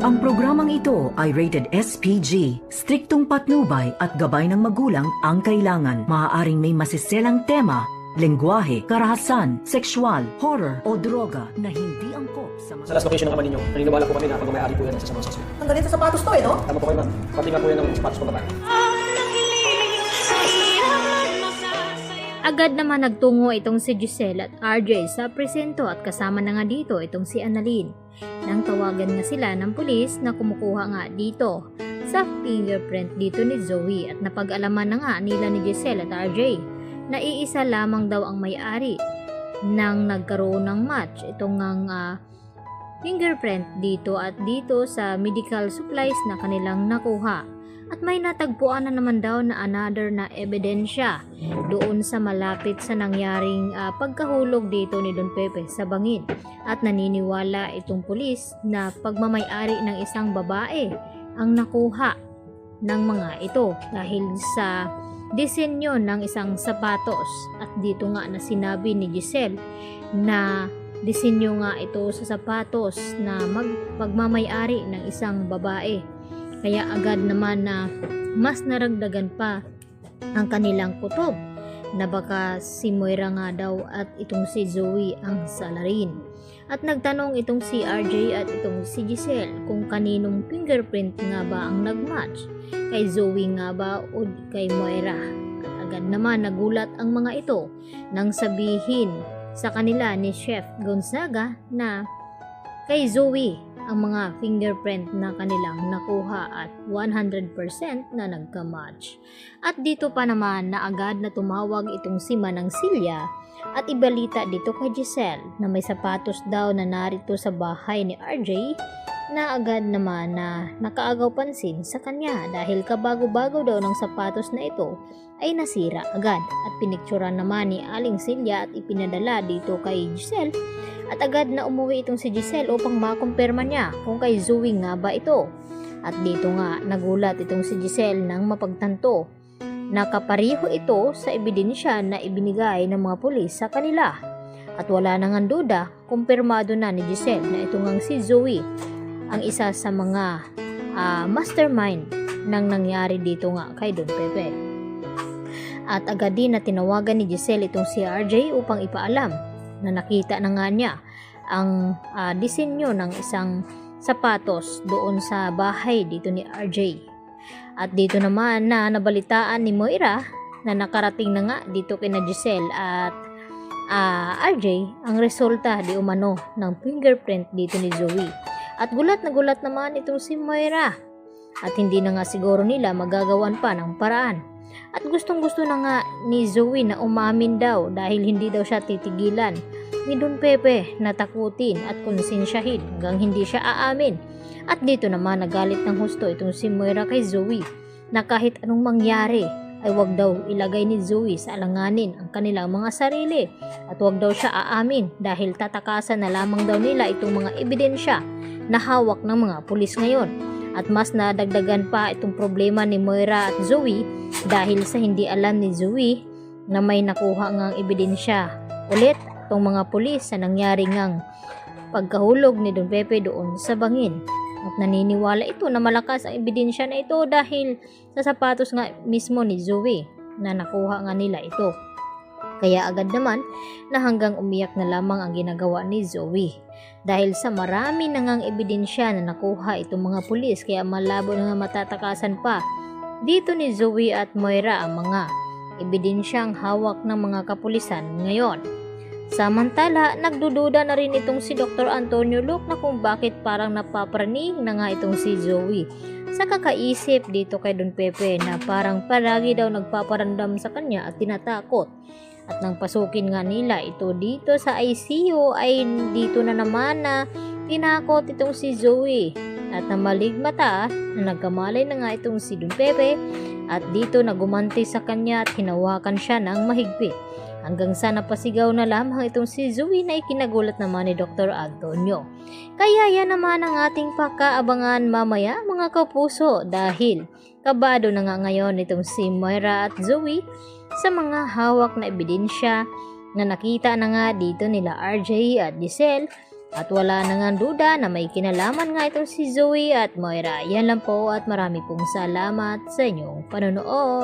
Ang programang ito ay rated SPG. Striktong patnubay at gabay ng magulang ang kailangan. Maaaring may masiselang tema, lengguwahe, karahasan, sexual, horror o droga na hindi angkop sa Sa last location ng ama ninyo, naniniwala po kami na pag-may-ari po yan sa mga suspect. Ang ganito sa sapatos to no? Tama po kayo ma'am. Pati nga po yan ng sapatos pagkataan. Agad naman nagtungo itong si Giselle at RJ sa presento at kasama na nga dito itong si Annalyn. Nang tawagan nga sila ng pulis na kumukuha nga dito sa fingerprint dito ni Zoe at napag-alaman na nga nila ni Giselle at RJ na iisa lamang daw ang may-ari nang nagkaroon ng match itong fingerprint dito at dito sa medical supplies na kanilang nakuha. At may natagpuan na naman daw na another na ebidensya doon sa malapit sa nangyaring pagkahulog dito ni Don Pepe sa bangin. At naniniwala itong pulis na pagmamay-ari ng isang babae ang nakuha ng mga ito dahil sa disenyo ng isang sapatos. At dito nga na sinabi ni Giselle na disenyo nga ito sa sapatos na pagmamay-ari ng isang babae. Kaya agad naman na mas naragdagan pa ang kanilang kutob na baka si Moira nga daw at itong si Zoe ang salarin. At nagtanong itong si RJ at itong si Giselle kung kaninong fingerprint nga ba ang nagmatch, kay Zoe nga ba o kay Moira. At agad naman nagulat ang mga ito nang sabihin sa kanila ni Chef Gonzaga na kay Zoe ang mga fingerprint na kanilang nakuha at 100% na nagka-match. At dito pa naman na agad na tumawag itong si Manang Silya at ibalita dito kay Giselle na may sapatos daw na narito sa bahay ni RJ na agad naman na nakaagaw pansin sa kanya dahil kabago-bago daw ng sapatos na ito ay nasira agad. At pinikturan naman ni Aling Silya at ipinadala dito kay Giselle. At agad na umuwi itong si Giselle upang makumpirma niya kung kay Zoe nga ba ito. At dito nga nagulat itong si Giselle nang mapagtanto na kapariho ito sa ebidensya na ibinigay ng mga pulis sa kanila. At wala nang duda, kumpirmado na ni Giselle na ito ngang si Zoe ang isa sa mga mastermind nang nangyari dito nga kay Don Pepe. At agad din na tinawagan ni Giselle itong si RJ upang ipaalam na nakita na nga niya ang disenyo ng isang sapatos doon sa bahay dito ni RJ. At dito naman na nabalitaan ni Moira na nakarating na nga dito kina Giselle at RJ ang resulta di umano ng fingerprint dito ni Zoe. At gulat na gulat naman itong si Moira at hindi na nga siguro nila magagawan pa ng paraan. At gustong-gusto na nga ni Zoe na umamin daw dahil hindi daw siya titigilan ni Don Pepe na takutin at konsensyahin hanggang hindi siya aamin. At dito naman nagalit ng husto itong si Moira kay Zoe na kahit anong mangyari ay wag daw ilagay ni Zoe sa alanganin ang kanilang mga sarili at wag daw siya aamin dahil tatakasan na lamang daw nila itong mga ebidensya na hawak ng mga pulis ngayon. At mas nadagdagan pa itong problema ni Moira at Zoe dahil sa hindi alam ni Zoe na may nakuha ngang ebidensya ulit itong mga pulis sa nangyari ngang pagkahulog ni Don Pepe doon sa bangin. At naniniwala ito na malakas ang ebidensya na ito dahil sa sapatos nga mismo ni Zoe na nakuha nga nila ito. Kaya agad naman na hanggang umiyak na lamang ang ginagawa ni Zoe. Dahil sa marami na ngang ebidensya na nakuha itong mga pulis kaya malabo na nga matatakasan pa dito ni Zoe at Moira ang mga ebidensyang hawak ng mga kapulisan ngayon. Samantala, nagdududa na rin itong si Dr. Antonio Luke na kung bakit parang napapraning na nga itong si Zoe sa kakaisip dito kay Don Pepe na parang palagi daw nagpaparandam sa kanya at tinatakot. At nang pasukin nga nila ito dito sa ICU ay dito na naman na tinakot itong si Zoe at namaligmata na nagkamalay na nga itong si Don Pepe at dito nagumanti sa kanya at hinawakan siya ng mahigpit hanggang sa napasigaw na lamang itong si Zoe na ikinagulat naman ni Dr. Antonio. Kaya yan naman ang ating pakaabangan mamaya mga kapuso dahil kabado na nga ngayon itong si Moira at Zoe sa mga hawak na ebidensya na nakita na nga dito nila RJ at Giselle At wala na nga duda na may kinalaman nga itong si Zoe at Moira. Yan lang po at marami pong salamat sa inyong panonood.